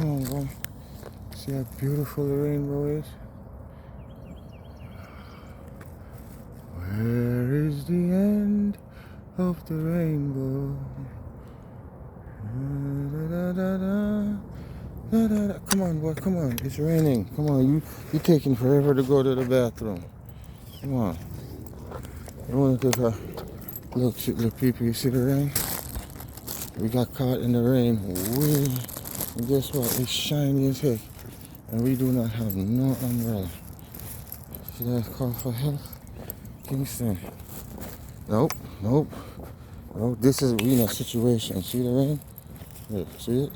Come on, boy. See how beautiful the rainbow is? Where is the end of the rainbow? Da, da, da, da, da, da, da. Come on, boy, come on. It's raining. Come on, you taking forever to go to the bathroom. Come on. You want to take a look, little people. You see the rain? We got caught in the rain. And guess what? It's shiny as heck. And we do not have no umbrella. Should I call for help? Kingston. Nope. This is we in a situation. See the rain? Look, see it?